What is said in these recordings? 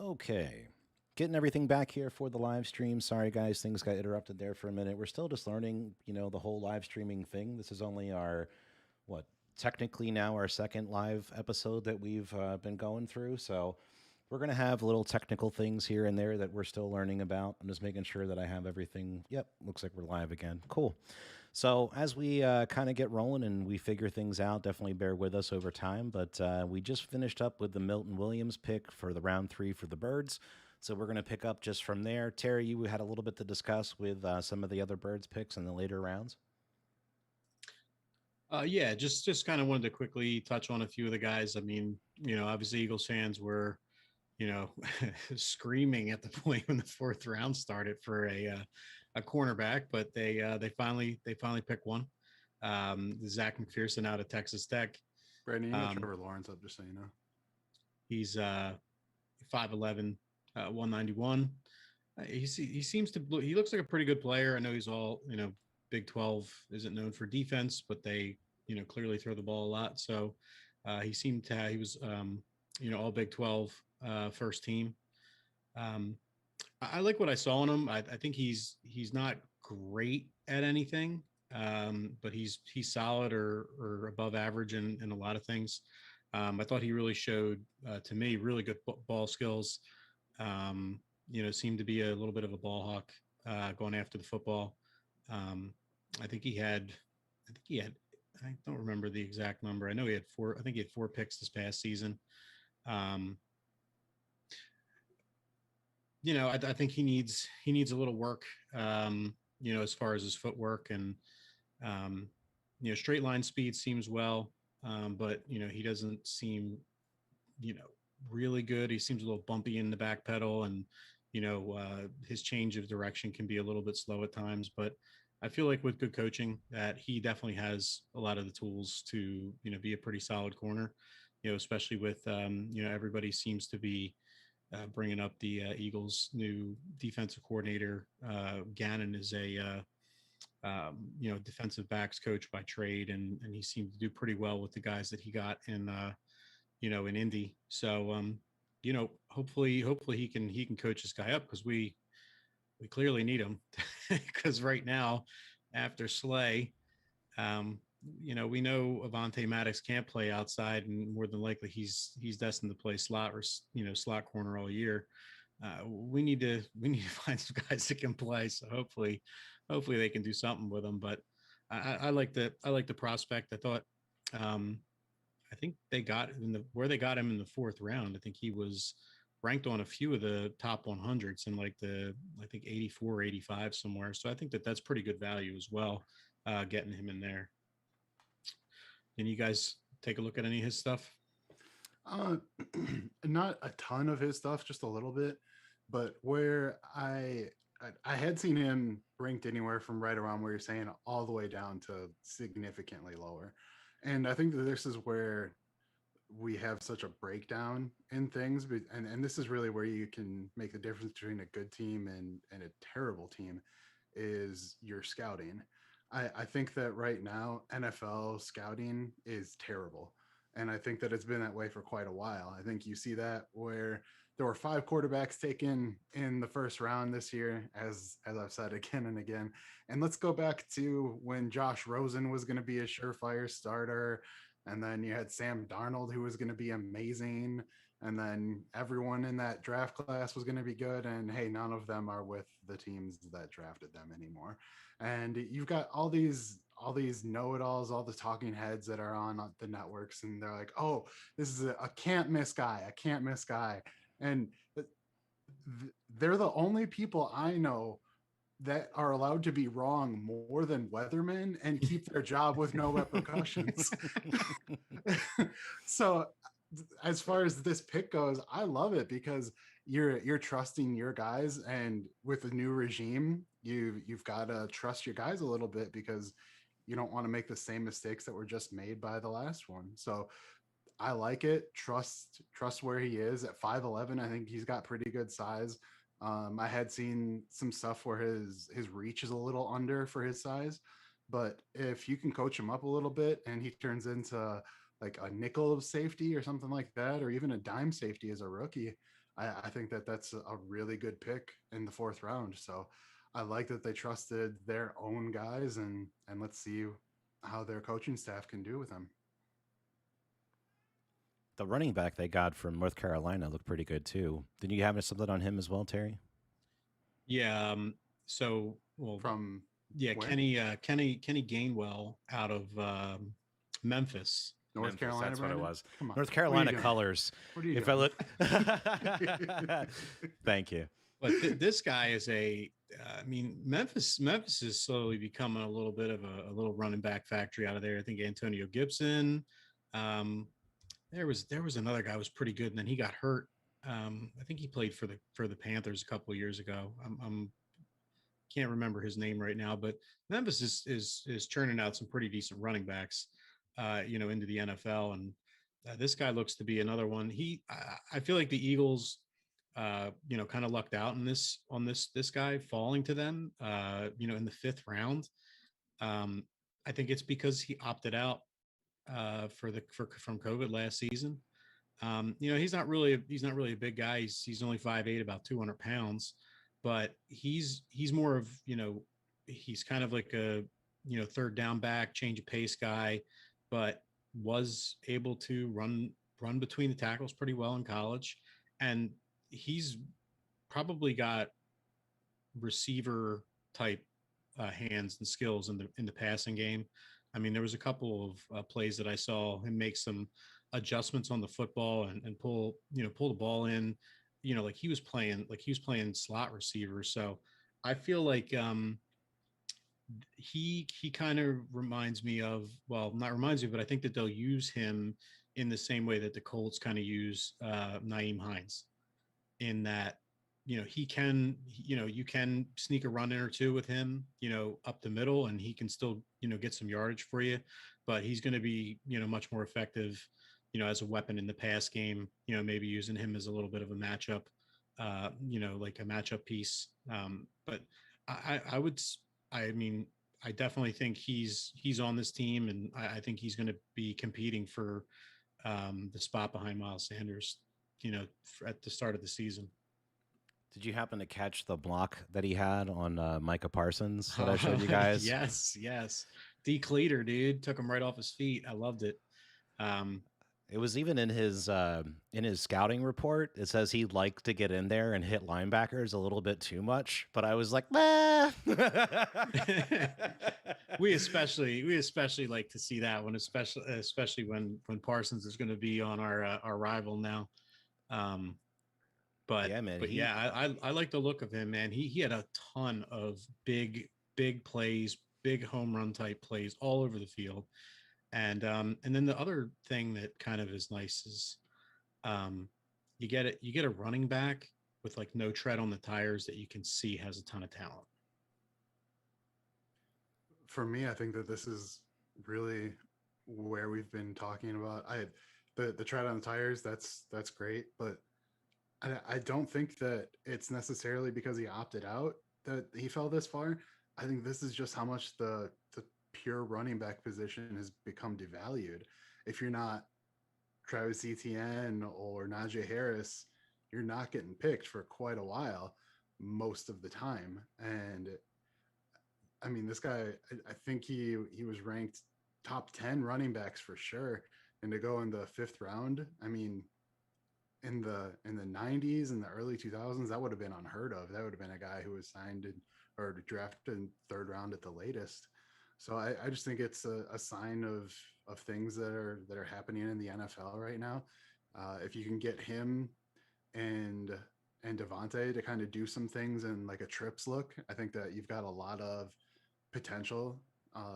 Okay. Getting everything back here for the live stream. Sorry, guys, things got interrupted there for a minute. We're still just learning, the whole live streaming thing. This is only our, what, technically now our second live episode that we've been going through. So we're going to have little technical things here and there that we're still learning about. I'm just making sure that I have everything. Yep, looks like we're live again. Cool. So as we kind of get rolling and we figure things out, definitely bear with us over time. But we just finished up with the Milton Williams pick for the round 3 for the Birds. So we're going to pick up just from there. Terry, you had a little bit to discuss with some of the other Birds picks in the later rounds. Yeah, just kind of wanted to quickly touch on a few of the guys. I mean, obviously Eagles fans were, screaming at the point when the fourth round started for a cornerback, but they finally picked one. Zach McPherson out of Texas Tech. Brandon, you got Um, Trevor Lawrence up, just so you know. he's 5'11", 191. He seems to he looks like a pretty good player. I know he's all Big 12 isn't known for defense, but they clearly throw the ball a lot. So he was all Big 12 first team. I like what I saw in him. I think he's not great at anything, but he's solid or above average in a lot of things. I thought he really showed to me really good ball skills. Seemed to be a little bit of a ball hawk going after the football. Um, I think he had, I think he had, I don't remember the exact number. I know he had four. I think he had 4 picks this past season. Um, I think he needs a little work. As far as his footwork and um, straight line speed seems well, but he doesn't seem you know really good. He seems a little bumpy in the back pedal, and his change of direction can be a little bit slow at times. But I feel like with good coaching, that he definitely has a lot of the tools to be a pretty solid corner. Especially with everybody seems to be bringing up the Eagles' new defensive coordinator. Gannon is a defensive backs coach by trade, and he seemed to do pretty well with the guys that he got in Indy. So hopefully he can coach this guy up, because we clearly need him. Because right now, after Slay, we know Avante Maddox can't play outside, and more than likely he's destined to play slot or slot corner all year. We need to find some guys that can play. So hopefully they can do something with them. But I like the prospect. I thought I think they got where they got him in the fourth round. I think he was ranked on a few of the top 100s in like I think 84, 85 somewhere. So I think that's pretty good value as well, getting him in there. Can you guys take a look at any of his stuff? Uh, Not a ton of his stuff, just a little bit, but where I had seen him ranked anywhere from right around where you're saying all the way down to significantly lower. And I think that this is where we have such a breakdown in things, and this is really where you can make the difference between a good team and a terrible team is your scouting. I think that right now NFL scouting is terrible, and I think that it's been that way for quite a while. I think you see that where there were 5 quarterbacks taken in the first round this year, as I've said again and again. And let's go back to when Josh Rosen was going to be a surefire starter, and then you had Sam Darnold, who was going to be amazing. And then everyone in that draft class was going to be good. And hey, none of them are with the teams that drafted them anymore. And you've got all these know-it-alls, all the talking heads that are on the networks, and they're like, "Oh, this is a can't miss guy, a can't miss guy," and they're the only people I know that are allowed to be wrong more than weathermen and keep their job with no repercussions. So as far as this pick goes, I love it because you're trusting your guys, and with a new regime, you've got to trust your guys a little bit because you don't want to make the same mistakes that were just made by the last one. So I like it. Trust where he is at 5'11". I think he's got pretty good size. I had seen some stuff where his reach is a little under for his size, but if you can coach him up a little bit and he turns into like a nickel of safety or something like that, or even a dime safety as a rookie, I think that that's a really good pick in the fourth round. So I like that they trusted their own guys, and let's see how their coaching staff can do with them. The running back they got from North Carolina looked pretty good too. Did you have something on him as well, Terry? Yeah. So, well, From yeah, where? Kenny Gainwell out of Memphis. North Memphis, Carolina, that's what it Brandon? was. Come on. North What are you Carolina doing? colors. What are you If I doing? look, thank you. But this guy is I mean, Memphis is slowly becoming a little bit of a little running back factory out of there. I think Antonio Gibson. Um, there was another guy who was pretty good, and then he got hurt. I think he played for the Panthers a couple of years ago. I'm can't remember his name right now, but Memphis is churning out some pretty decent running backs, into the NFL, and this guy looks to be another one. I feel like the Eagles, kind of lucked out in this guy falling to them, in the fifth round. Um, I think it's because he opted out from COVID last season. He's not really a big guy. He's only 5'8", about 200 pounds, but he's more of he's kind of like a third down back, change of pace guy, but was able to run between the tackles pretty well in college, and he's probably got receiver type hands and skills in the passing game. I mean, there was a couple of plays that I saw him make some adjustments on the football and pull the ball in, like he was playing slot receiver. So I feel like he kind of reminds me of, well, not reminds me, but I think that they'll use him in the same way that the Colts kind of use Naeem Hines, in that you can sneak a run in or two with him, up the middle, and he can still get some yardage for you, but he's going to be much more effective as a weapon in the pass game, maybe using him as a little bit of a matchup, like a matchup piece. But I would I mean, I definitely think he's on this team, and I think he's going to be competing for the spot behind Miles Sanders, at the start of the season. Did you happen to catch the block that he had on Micah Parsons that I showed you guys? Yes. D Cleater, dude, took him right off his feet. I loved it. Um, It was even in his scouting report. It says he liked to get in there and hit linebackers a little bit too much. But I was like, nah. we especially like to see that one, especially when Parsons is going to be on our rival now. Um, but Yeah, man. but yeah, I like the look of him, man. He had a ton of big plays, big home run type plays all over the field. And then the other thing that kind of is nice is um you get a running back with like no tread on the tires that you can see has a ton of talent. For me, I think that this is really where we've been talking about. The tread on the tires. That's great, but I don't think that it's necessarily because he opted out that he fell this far. I think this is just how much the pure running back position has become devalued. If you're not Travis Etienne or Najee Harris, you're not getting picked for quite a while most of the time. And I mean, this guy, I think he was ranked top 10 running backs for sure. And to go in the fifth round, I mean, in the 90s and the early 2000s, that would have been unheard of. That would have been a guy who was signed or drafted in third round at the latest. So I just think it's a sign of things that are happening in the NFL right now. If you can get him and Devontae to kind of do some things in like a trips look, I think that you've got a lot of potential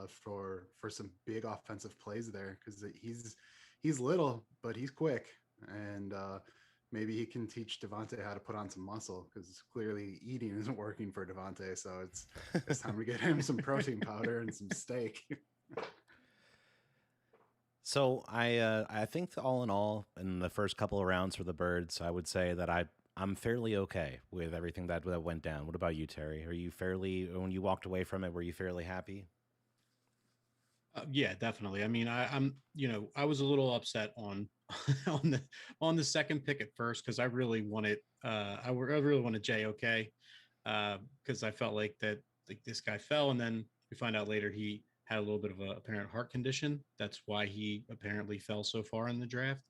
for some big offensive plays there, because he's little but he's quick, and maybe he can teach Devontae how to put on some muscle, because clearly eating isn't working for Devontae. So it's time to get him some protein powder and some steak. So I think all in all, in the first couple of rounds for the Birds, I would say that I'm fairly okay with everything that went down. What about you, Terry? Are you fairly, when you walked away from it, were you fairly happy? Yeah, definitely. I mean, I'm, I was a little upset on on the second pick at first because I really wanted, I really wanted JOK, because I felt like that like this guy fell, and then we find out later he had a little bit of a apparent heart condition. That's why he apparently fell so far in the draft.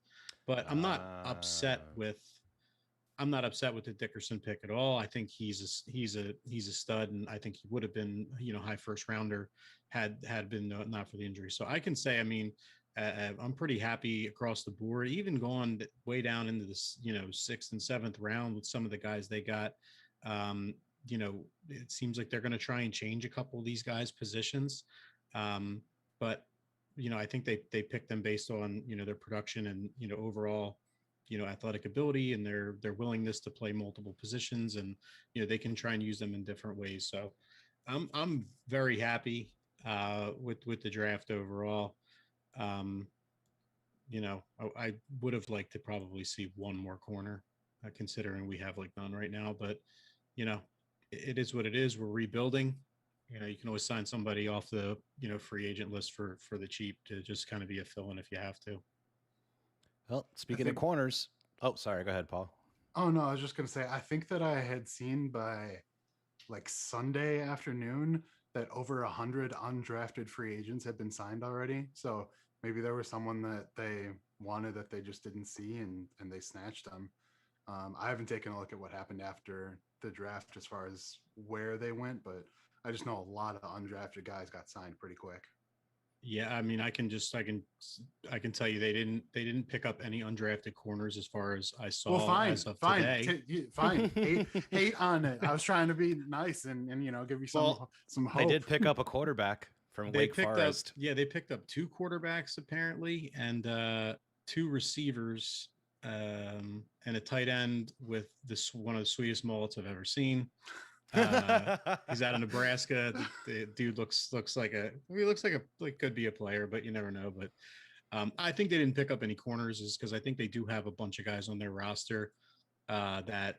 But I'm not upset with the Dickerson pick at all. I think he's a stud, and I think he would have been high first rounder had been not for the injury. So I can say, I mean, I'm pretty happy across the board. Even going way down into this sixth and seventh round with some of the guys they got. Um, it seems like they're going to try and change a couple of these guys' positions, but I think they picked them based on their production and overall athletic ability and their willingness to play multiple positions, and they can try and use them in different ways. So I'm very happy with the draft overall. um I would have liked to probably see one more corner, considering we have like none right now, but you know it is what it is. We're rebuilding. You can always sign somebody off the free agent list for the cheap to just kind of be a fill-in if you have to. Well, I speaking of think. corners, oh, sorry, go ahead, Paul. Oh no, I was just gonna say. I think that I had seen by like Sunday afternoon that over 100 undrafted free agents had been signed already. So maybe there was someone that they wanted that they just didn't see, and they snatched them. I haven't taken a look at what happened after the draft as far as where they went, but I just know a lot of undrafted guys got signed pretty quick. Yeah, I mean, I can tell you they didn't pick up any undrafted corners as far as I Well, saw fine, as of fine, today. fine. Hate on it. I was trying to be nice and give you some Well, some They hope. did pick up a quarterback from they Wake picked up Forest. yeah, they picked up two quarterbacks apparently, and two receivers, and a tight end with this one of the sweetest mullets I've ever seen. Uh, he's out of Nebraska. The dude looks like he looks like could be a player, but you never know. But I think they didn't pick up any corners is because I think they do have a bunch of guys on their roster that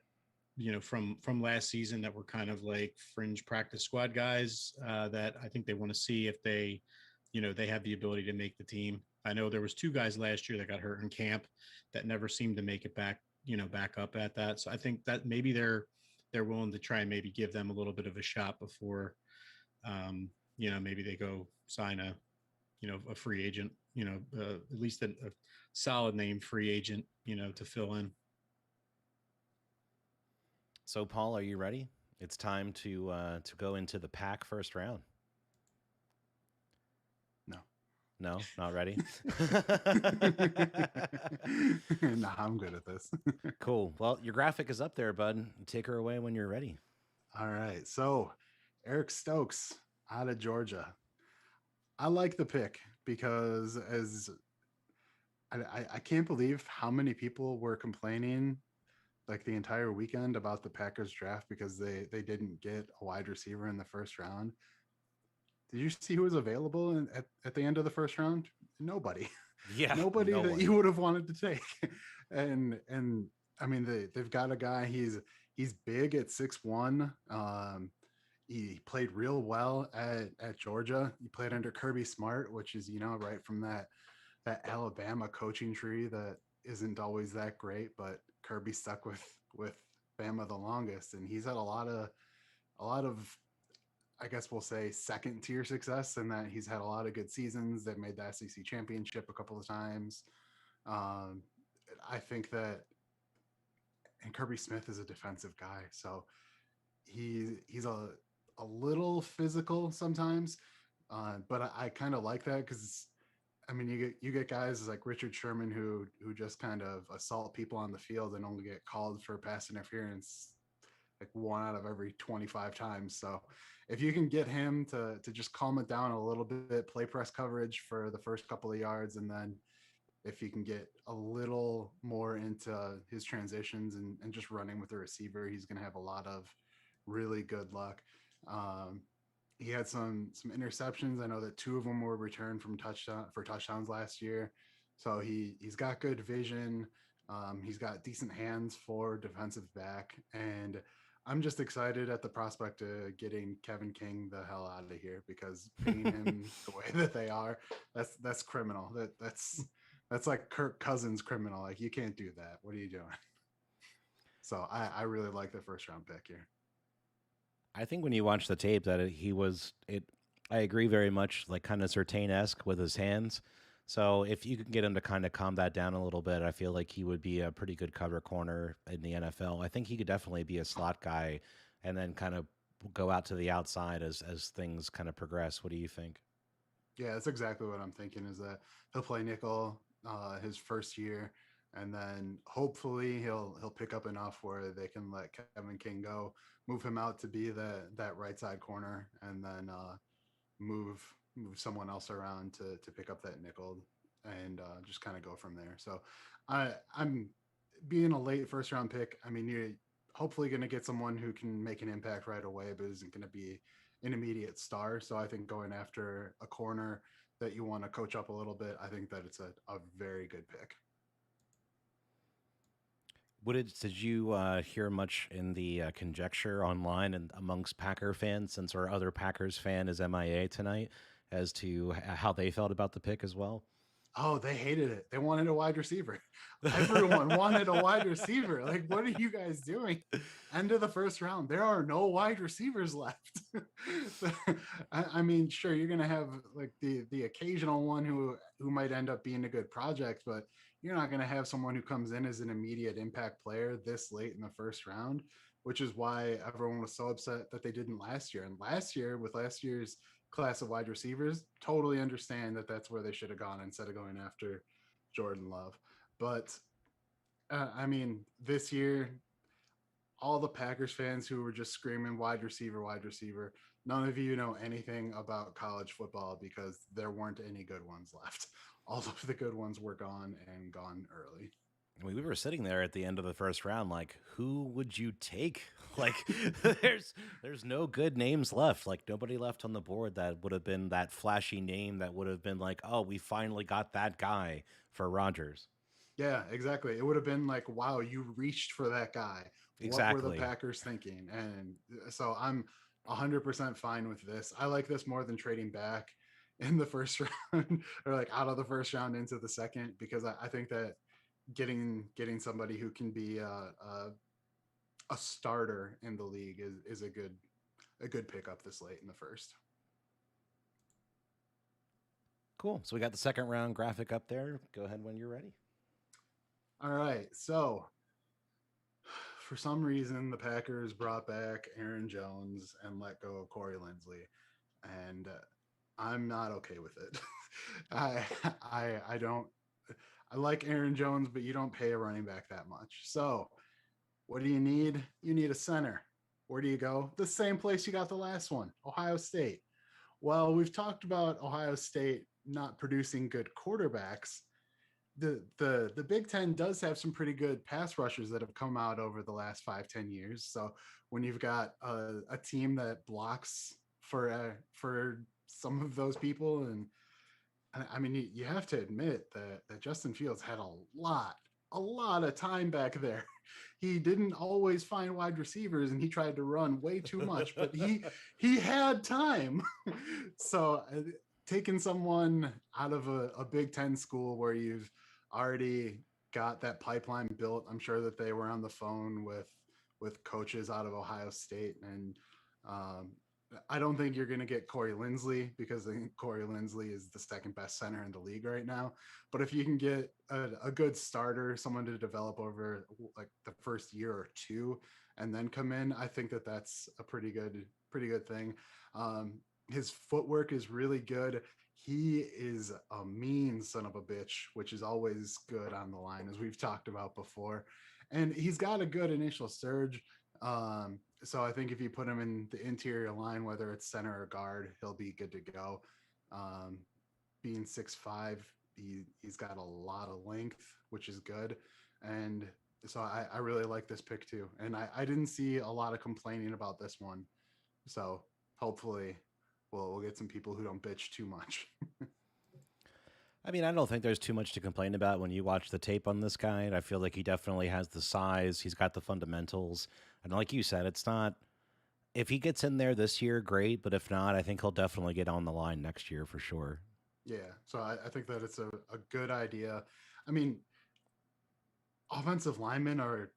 from last season that were kind of like fringe practice squad guys that I think they want to see if they have the ability to make the team. I know there was two guys last year that got hurt in camp that never seemed to make it back up at that. So I think that maybe they're willing to try and maybe give them a little bit of a shot before maybe they go sign a free agent, at least a solid name free agent, to fill in. So, Paul, are you ready? It's time to go into the pack first round. No. No, not ready. Nah, I'm good at this. Cool. Well, your graphic is up there, bud. Take her away when you're ready. All right. So, Eric Stokes out of Georgia. I like the pick because as I can't believe how many people were complaining like the entire weekend about the Packers draft because they didn't get a wide receiver in the first round. Did you see who was available at the end of the first round? Nobody. Yeah, Nobody no that one. you would have wanted to take. And I mean they've got a guy, he's big at 6'1". He played real well at Georgia. He played under Kirby Smart, which is, right from that Alabama coaching tree that isn't always that great, but Kirby stuck with Bama the longest, and he's had a lot of I guess we'll say second tier success in that he's had a lot of good seasons. They've made the SEC championship a couple of times. Um, I think that, and Kirby Smith is a defensive guy, so he's a little physical sometimes, but I kind of like that because I mean you get guys like Richard Sherman who just kind of assault people on the field and only get called for pass interference like one out of every 25 times. So if you can get him to just calm it down a little bit, play press coverage for the first couple of yards, and then if he can get a little more into his transitions and just running with the receiver, he's going to have a lot of really good luck. Um, he had some interceptions. I know that two of them were returned from touchdowns last year. So he's got good vision. He's got decent hands for defensive back, and I'm just excited at the prospect of getting Kevin King the hell out of here because paying him the way that they are, that's criminal. That's like Kirk Cousins criminal. Like you can't do that. What are you doing? So I really like the first round pick here. I think when you watch the tape that he was it. I agree very much, like kind of Certain esque with his hands. So if you can get him to kind of calm that down a little bit, I feel like he would be a pretty good cover corner in the NFL. I think he could definitely be a slot guy, and then kind of go out to the outside as things kind of progress. What do you think? Yeah, that's exactly what I'm thinking. Is that he'll play nickel his first year, and then hopefully he'll pick up enough where they can let Kevin King go, move him out to be that right side corner, and then move move someone else around to pick up that nickel and just kind of go from there. So I'm being a late first round pick. I mean, you're hopefully going to get someone who can make an impact right away, but isn't going to be an immediate star. So I think going after a corner that you want to coach up a little bit, I think that it's a very good pick. Did you hear much in the conjecture online and amongst Packer fans, since our other Packers fan is MIA tonight, as to how they felt about the pick as well? Oh, they hated it. They wanted a wide receiver. Everyone wanted a wide receiver. Like, what are you guys doing? End of the first round. There are no wide receivers left. I mean, sure, you're gonna have like the occasional one who might end up being a good project, but you're not gonna have someone who comes in as an immediate impact player this late in the first round, which is why everyone was so upset that they didn't last year. And last year, with last year's class of wide receivers, totally understand that that's where they should have gone instead of going after Jordan Love. But I mean, this year, all the Packers fans who were just screaming wide receiver, none of you know anything about college football because there weren't any good ones left. All of the good ones were gone and gone early. I mean, we were sitting there at the end of the first round, like, who would you take? Like, there's no good names left. Like, nobody left on the board that would have been that flashy name that would have been like, oh, we finally got that guy for Rodgers. Yeah, exactly. It would have been like, wow, you reached for that guy. What were the Exactly. Packers thinking? And so I'm 100% fine with this. I like this more than trading back in the first round or like out of the first round into the second because I think that getting somebody who can be a starter in the league is a good pickup this late in the first. Cool. So we got the second round graphic up there. Go ahead when you're ready. All right, so for some reason, the Packers brought back Aaron Jones and let go of Corey Linsley, and I'm not okay with it. I I don't. I like Aaron Jones, but you don't pay a running back that much. So, what do you need? You need a center. Where do you go? The same place you got the last one, Ohio State. Well, we've talked about Ohio State not producing good quarterbacks. The Big Ten does have some pretty good pass rushers that have come out over the last 5-10 years. So when you've got a team that blocks for some of those people, and I mean you have to admit that Justin Fields had a lot of time back there. He didn't always find wide receivers, and he tried to run way too much, but he had time. So taking someone out of a Big Ten school where you've already got that pipeline built. I'm sure that they were on the phone with coaches out of Ohio State, and um, I don't think you're going to get Corey Linsley because I think Corey Linsley is the second best center in the league right now. But if you can get a good starter, someone to develop over like the first year or two, and then come in, I think that that's a pretty good thing. His footwork is really good. He is a mean son of a bitch, which is always good on the line, as we've talked about before. And he's got a good initial surge. So I think if you put him in the interior line, whether it's center or guard, he'll be good to go. Um, Being 6'5", he's got a lot of length, which is good. And so I really like this pick too. And I didn't see a lot of complaining about this one. So hopefully we'll get some people who don't bitch too much. I mean, I don't think there's too much to complain about when you watch the tape on this guy. I feel like he definitely has the size. He's got the fundamentals. And like you said, it's not, if he gets in there this year, great. But if not, I think he'll definitely get on the line next year for sure. Yeah. So I think that it's a good idea. I mean, offensive linemen are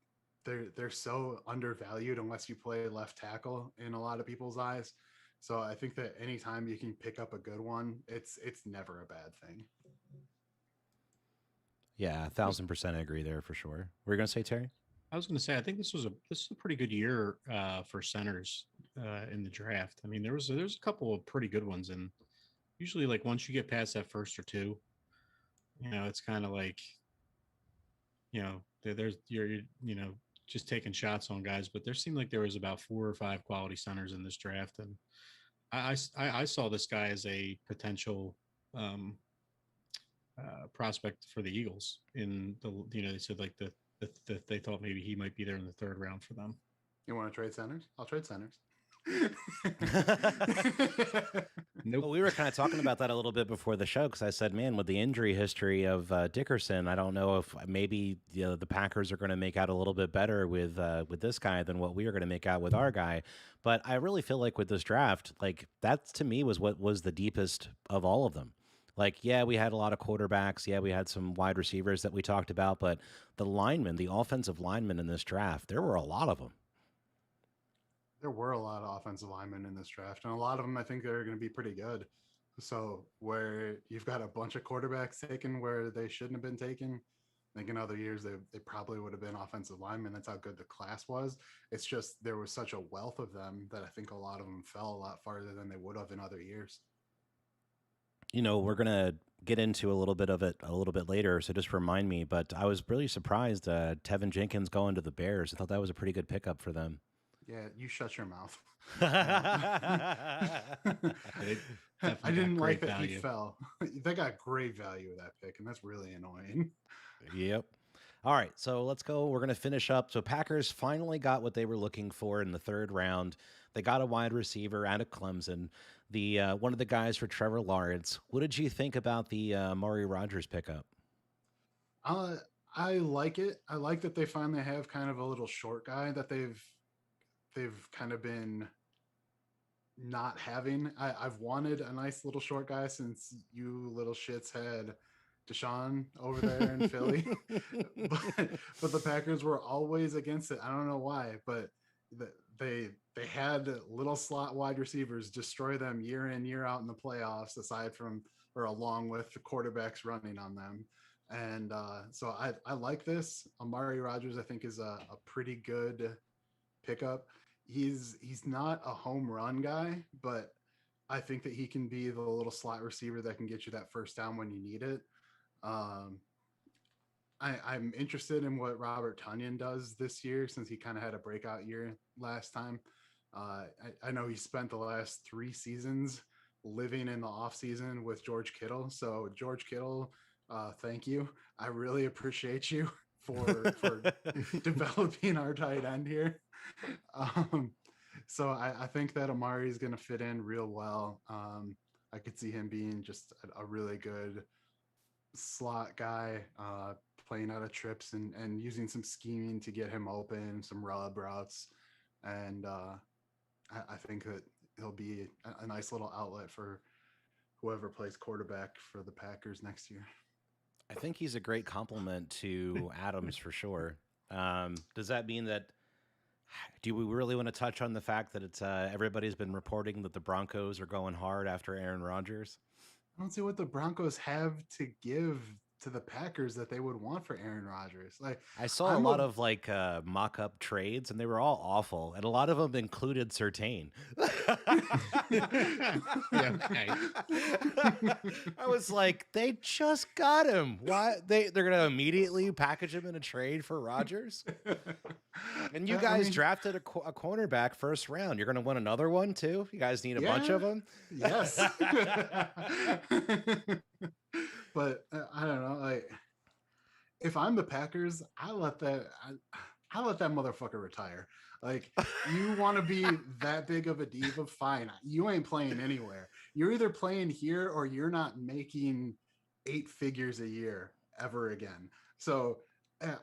they're so undervalued unless you play left tackle in a lot of people's eyes. So I think that anytime you can pick up a good one, it's never a bad thing. Yeah, 1,000% I agree there for sure. We're gonna say, Terry? I was going to say, I think this is a pretty good year for centers in the draft. I mean, there's a couple of pretty good ones, and usually, like once you get past that first or two, it's kind of like, there's you're just taking shots on guys. But there seemed like there was about 4 or 5 quality centers in this draft, and I saw this guy as a potential um, prospect for the Eagles. In the they said like that they thought maybe he might be there in the 3rd round for them. You want to trade centers? I'll trade centers. Nope. Well, we were kind of talking about that a little bit before the show because I said, man, with the injury history of Dickerson, I don't know if maybe the Packers are going to make out a little bit better with this guy than what we are going to make out with our guy. But I really feel like with this draft, like that to me was what was the deepest of all of them. Like, yeah, we had a lot of quarterbacks. Yeah, we had some wide receivers that we talked about. But the linemen, the offensive linemen in this draft, there were a lot of them. There were a lot of offensive linemen in this draft, and a lot of them I think they're going to be pretty good. So where you've got a bunch of quarterbacks taken where they shouldn't have been taken, I think in other years they probably would have been offensive linemen. That's how good the class was. It's just there was such a wealth of them that I think a lot of them fell a lot farther than they would have in other years. We're going to get into a little bit of it a little bit later, so just remind me. But I was really surprised Tevin Jenkins going to the Bears. I thought that was a pretty good pickup for them. Yeah, you shut your mouth. I I didn't like that he fell. They got great value with that pick, and that's really annoying. Yep. All right, so let's go. We're going to finish up. So Packers finally got what they were looking for in the 3rd round. They got a wide receiver out of Clemson, the one of the guys for Trevor Lawrence. What did you think about the Amari Rodgers pickup? I like it. I like that they finally have kind of a little short guy that they've kind of been not having. I've wanted a nice little short guy since you little shits had Deshaun over there in Philly, but the Packers were always against it. I don't know why, but they had little slot wide receivers destroy them year in year out in the playoffs, aside from or along with the quarterbacks running on them. And so I like this. Amari Rodgers I think is a pretty good pickup. He's not a home run guy, but I think that he can be the little slot receiver that can get you that first down when you need it. I'm interested in what Robert Tonyan does this year since he kind of had a breakout year last time. I know he spent the last 3 seasons living in the off season with George Kittle. So George Kittle, thank you. I really appreciate you for developing our tight end here. So I think that Amari is going to fit in real well. I could see him being just a really good slot guy, playing out of trips and using some scheming to get him open, some rub routes. And I think that he'll be a nice little outlet for whoever plays quarterback for the Packers next year. I think he's a great compliment to Adams for sure. Does that mean that, do we really want to touch on the fact that it's everybody's been reporting that the Broncos are going hard after Aaron Rodgers? I don't see what the Broncos have to give to the Packers that they would want for Aaron Rodgers. Like I saw a lot of like mock-up trades, and they were all awful, and a lot of them included Surtain. Yeah, okay. I was like, they just got him. Why they're gonna immediately package him in a trade for Rodgers? And you guys drafted a cornerback 1st round. You're gonna win another one too. You guys need a bunch of them. Yes. But I don't know. Like, if I'm the Packers, I let that motherfucker retire. Like, you want to be that big of a diva? Fine. You ain't playing anywhere. You're either playing here or you're not making 8 figures a year ever again. So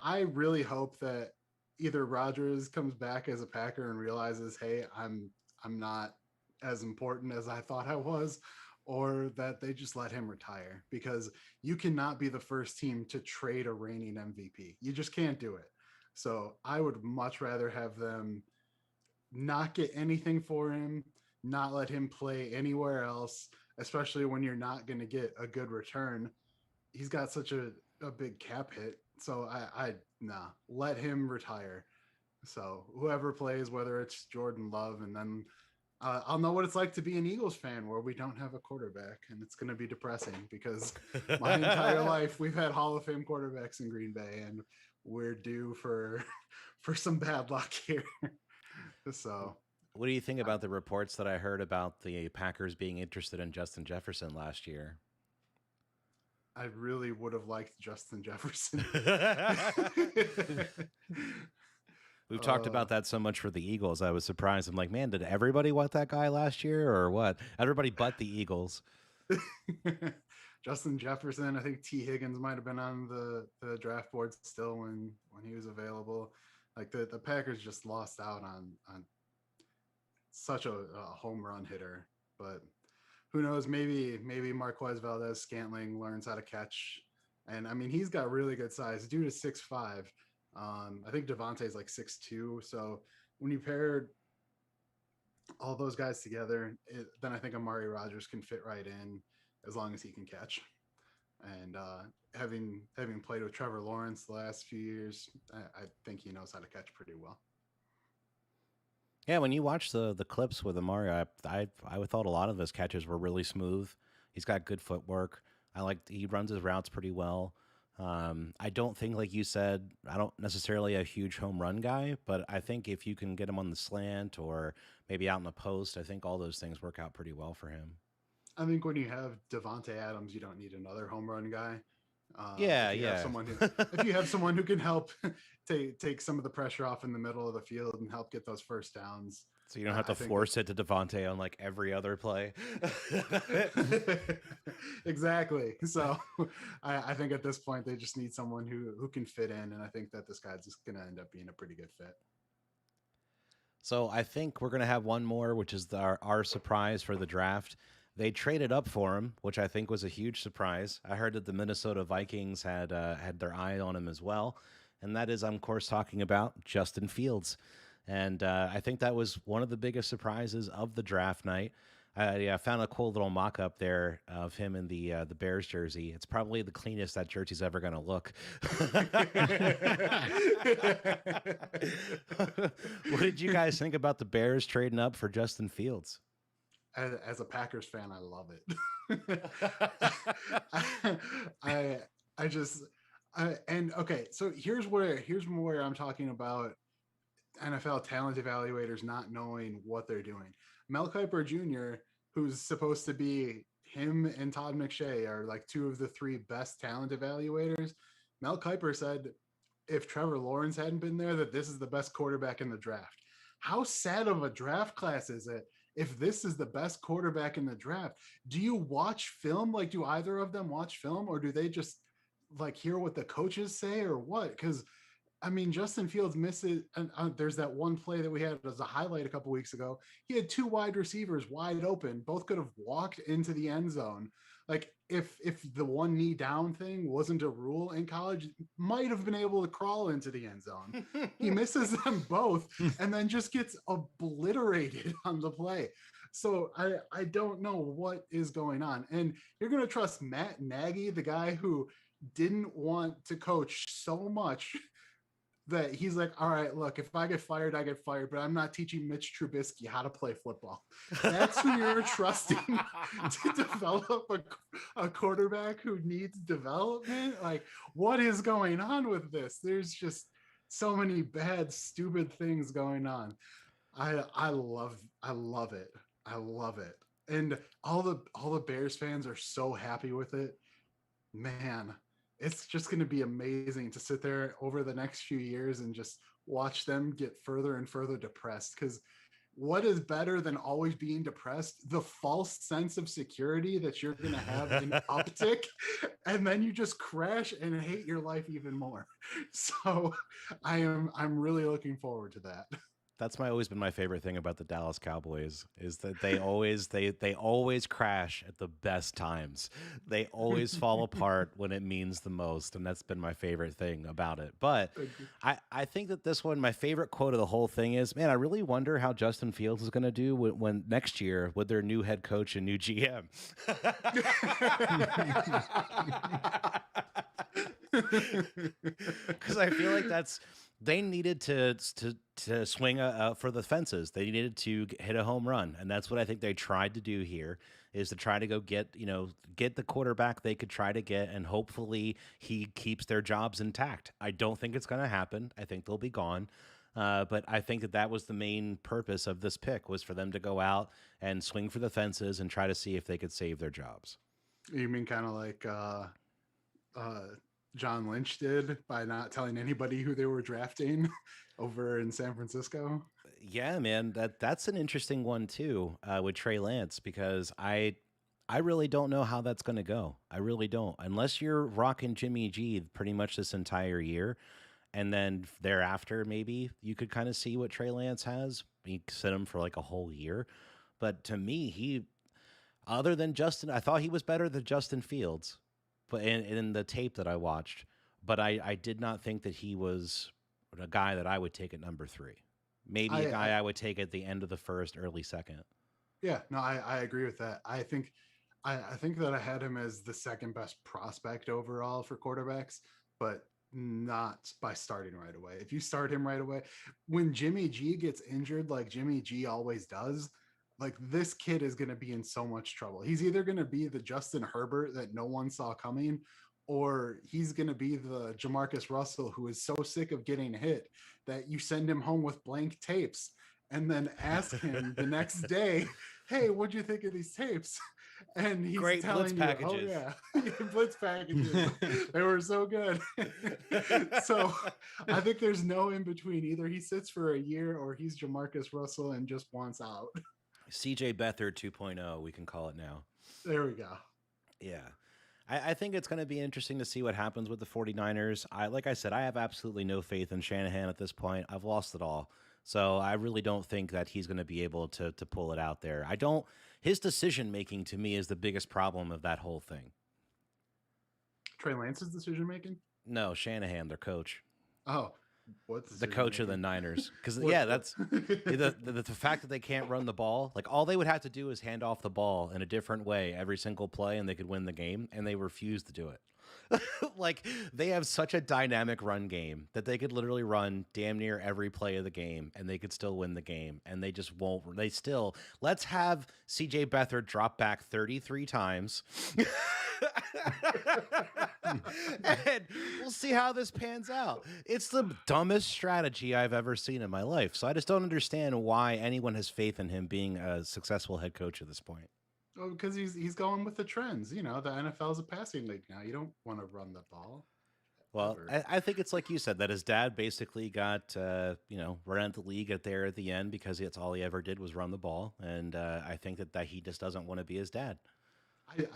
I really hope that either Rodgers comes back as a Packer and realizes, hey, I'm not as important as I thought I was, or that they just let him retire, because you cannot be the first team to trade a reigning MVP. You just can't do it. So I would much rather have them not get anything for him, not let him play anywhere else, especially when you're not going to get a good return. He's got such a big cap hit. So nah, let him retire. So whoever plays, whether it's Jordan Love, and then I'll know what it's like to be an Eagles fan where we don't have a quarterback, and it's going to be depressing because my entire life we've had Hall of Fame quarterbacks in Green Bay, and we're due for some bad luck here. So, what do you think about the reports that I heard about the Packers being interested in Justin Jefferson last year? I really would have liked Justin Jefferson. We've talked about that so much for the Eagles. I was surprised. I'm like, man, did everybody want that guy last year or what? Everybody but the Eagles. Justin Jefferson. I think T. Higgins might have been on the draft board still when he was available. Like the Packers just lost out on such a home run hitter. But who knows? Maybe Marquez Valdez-Scantling learns how to catch. And I mean, he's got really good size. Dude is 6'5". I think Devontae's like 6'2". So when you pair all those guys together, then I think Amari Rodgers can fit right in as long as he can catch. And having played with Trevor Lawrence the last few years, I think he knows how to catch pretty well. Yeah, when you watch the clips with Amari, I thought a lot of his catches were really smooth. He's got good footwork. He runs his routes pretty well. I don't think, like you said, I don't necessarily a huge home run guy, but I think if you can get him on the slant or maybe out in the post, I think all those things work out pretty well for him. I think when you have Devontae Adams, you don't need another home run guy. If you have someone who can help take some of the pressure off in the middle of the field and help get those first downs. So you don't have to force it to Devontae on like every other play. Exactly. So I think at this point they just need someone who can fit in, and I think that this guy's just going to end up being a pretty good fit. So I think we're going to have one more, which is our surprise for the draft. They traded up for him, which I think was a huge surprise. I heard that the Minnesota Vikings had their eye on him as well, and that is, I'm of course talking about Justin Fields. And I think that was one of the biggest surprises of the draft night. I found a cool little mock-up there of him in the Bears jersey. It's probably the cleanest that jersey's ever going to look. What did you guys think about the Bears trading up for Justin Fields? As a Packers fan, I love it. Okay, so here's where I'm talking about NFL talent evaluators not knowing what they're doing. Mel Kiper Jr., who's supposed to be, him and Todd McShay are like two of the three best talent evaluators. Mel Kiper said if Trevor Lawrence hadn't been there, that this is the best quarterback in the draft. How sad of a draft class is it if this is the best quarterback in the draft? Do you watch film? Like, do either of them watch film, or do they just like hear what the coaches say, or what? Because I mean, Justin Fields misses, and there's that one play that we had as a highlight a couple weeks ago. He had two wide receivers wide open. Both could have walked into the end zone. Like, if the one knee down thing wasn't a rule in college, might have been able to crawl into the end zone. He misses them both and then just gets obliterated on the play. So I don't know what is going on. And you're going to trust Matt Nagy, the guy who didn't want to coach so much that he's like, all right, look, if I get fired, I get fired, but I'm not teaching Mitch Trubisky how to play football. That's who you're trusting to develop a quarterback who needs development. Like, what is going on with this? There's just so many bad, stupid things going on. I love it. I love it. And all the Bears fans are so happy with it. Man, it's just going to be amazing to sit there over the next few years and just watch them get further and further depressed, because what is better than always being depressed? The false sense of security that you're going to have an uptick, and then you just crash and hate your life even more. So I'm really looking forward to that. That's always been my favorite thing about the Dallas Cowboys is that they always crash at the best times. They always fall apart when it means the most, and that's been my favorite thing about it. But I think that this one, my favorite quote of the whole thing is, man, I really wonder how Justin Fields is going to do when next year with their new head coach and new GM. Because I feel like they needed to swing for the fences. They needed to hit a home run, and that's what I think they tried to do here. Is to try to go get the quarterback they could try to get, and hopefully he keeps their jobs intact. I don't think it's going to happen. I think they'll be gone. But I think that was the main purpose of this pick, was for them to go out and swing for the fences and try to see if they could save their jobs. You mean kind of like John Lynch did by not telling anybody who they were drafting over in San Francisco? Yeah, man, that's an interesting one too, with Trey Lance, because I really don't know how that's going to go. I really don't, unless you're rocking Jimmy G pretty much this entire year, and then thereafter maybe you could kind of see what Trey Lance has. You sit him for like a whole year, but to me, other than Justin, I thought he was better than Justin Fields, but in the tape that I watched, but I did not think that he was a guy that I would take at number 3. Maybe a guy I would take at the end of the first, early second. Yeah, no, I agree with that. I think that I had him as the second best prospect overall for quarterbacks, but not by starting right away. If you start him right away, when Jimmy G gets injured, like Jimmy G always does, like this kid is going to be in so much trouble. He's either going to be the Justin Herbert that no one saw coming, or he's going to be the Jamarcus Russell who is so sick of getting hit that you send him home with blank tapes and then ask him the next day, hey, what'd you think of these tapes? And he's Great telling blitz you, packages. oh yeah, blitz packages. They were so good. So I think there's no in between. Either he sits for a year or he's Jamarcus Russell and just wants out. CJ Beathard 2.0, we can call it now. There we go. Yeah. I think it's going to be interesting to see what happens with the 49ers. Like I said, I have absolutely no faith in Shanahan at this point. I've lost it all. So I really don't think that he's going to be able to pull it out there. His decision making to me is the biggest problem of that whole thing. Trey Lance's decision making? No, Shanahan, their coach. Oh, what's the coach of the Niners? Because that's the fact that they can't run the ball. Like all they would have to do is hand off the ball in a different way every single play, and they could win the game. And they refuse to do it. Like they have such a dynamic run game that they could literally run damn near every play of the game and they could still win the game, and they just won't. Let's have CJ Beathard drop back 33 times and we'll see how this pans out. It's the dumbest strategy I've ever seen in my life. So I just don't understand why anyone has faith in him being a successful head coach at this point. Oh, because he's going with the trends. You know, the NFL is a passing league now. You don't want to run the ball. Well, I think it's like you said, that his dad basically got, ran the league at the end because it's all he ever did was run the ball. And I think that he just doesn't want to be his dad.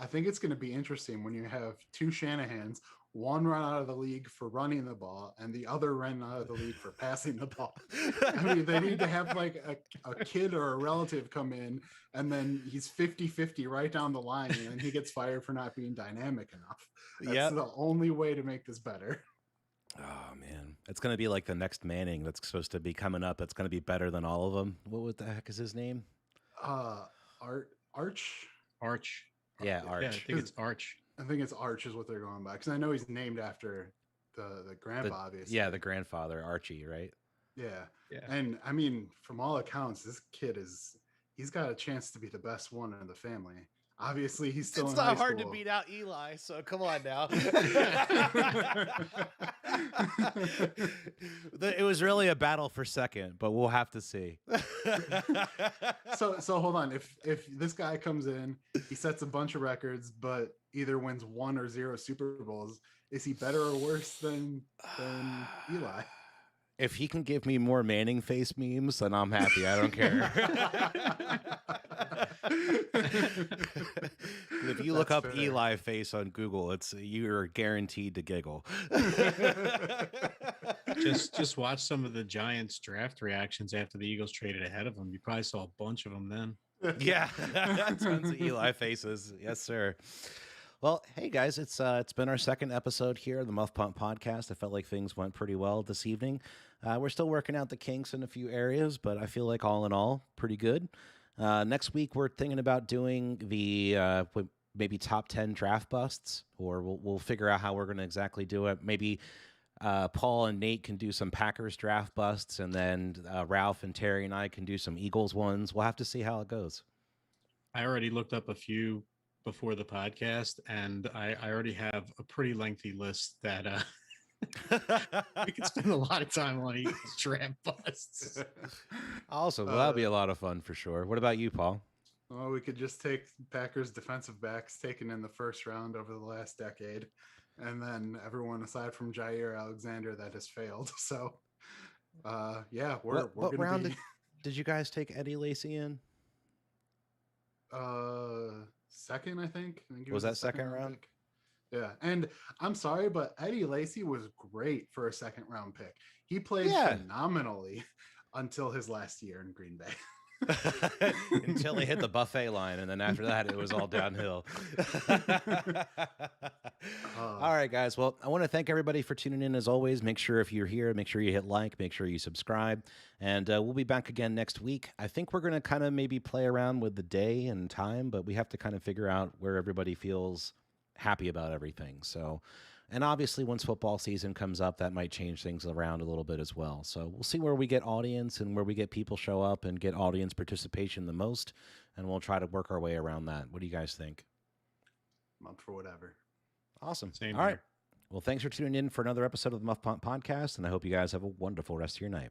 I think it's going to be interesting when you have two Shanahans, one run out of the league for running the ball and the other run out of the league for passing the ball. I mean, they need to have like a kid or a relative come in, and then he's 50-50 right down the line, and then he gets fired for not being dynamic enough. That's the only way to make this better. Oh, man. It's going to be like the next Manning that's supposed to be coming up. It's going to be better than all of them. What the heck is his name? Arch. Yeah, Arch. Yeah, I think it's Arch. I think it's Arch is what they're going by, because I know he's named after the grandpa, obviously. Yeah, the grandfather, Archie, right? Yeah. And I mean, from all accounts, this kid he's got a chance to be the best one in the family. Obviously, he's still in high school. It's not hard to beat out Eli, so come on now. It was really a battle for second, but we'll have to see. So hold on. If this guy comes in, he sets a bunch of records, but either wins 1 or 0 Super Bowls, is he better or worse than Eli? If he can give me more Manning face memes, then I'm happy. I don't care. If you look That's up fair. Eli face on Google, you're guaranteed to giggle. Just watch some of the Giants draft reactions after the Eagles traded ahead of them. You probably saw a bunch of them then. Yeah, tons of Eli faces. Yes, sir. Well, hey guys, it's been our second episode here of the Muffed Punt podcast. I felt like things went pretty well this evening. We're still working out the kinks in a few areas, but I feel like all in all, pretty good. Next week, we're thinking about doing the maybe top 10 draft busts, or we'll figure out how we're going to exactly do it. Maybe Paul and Nate can do some Packers draft busts, and then Ralph and Terry and I can do some Eagles ones. We'll have to see how it goes. I already looked up a few before the podcast, and I already have a pretty lengthy list that we could spend a lot of time on Eagles draft busts. Awesome. Well, that'll be a lot of fun for sure. What about you, Paul? Well, we could just take Packers defensive backs taken in the first round over the last decade, and then everyone aside from Jair Alexander that has failed. So, yeah, we're what gonna round be. did you guys take Eddie Lacy in? Second, I think. He Was a that second round? pick. Yeah, and I'm sorry, but Eddie Lacy was great for a second round pick. He played phenomenally until his last year in Green Bay. Until he hit the buffet line, and then after that, it was all downhill. All right, guys. Well, I want to thank everybody for tuning in as always. Make sure if you're here, make sure you hit like, make sure you subscribe, and we'll be back again next week. I think we're going to kind of maybe play around with the day and time, but we have to kind of figure out where everybody feels happy about everything. So, and obviously once football season comes up, that might change things around a little bit as well. So we'll see where we get audience and where we get people show up and get audience participation the most, and we'll try to work our way around that. What do you guys think? I'm up for whatever. Awesome. Same All right. here. Well, thanks for tuning in for another episode of the Muffed Punt podcast, and I hope you guys have a wonderful rest of your night.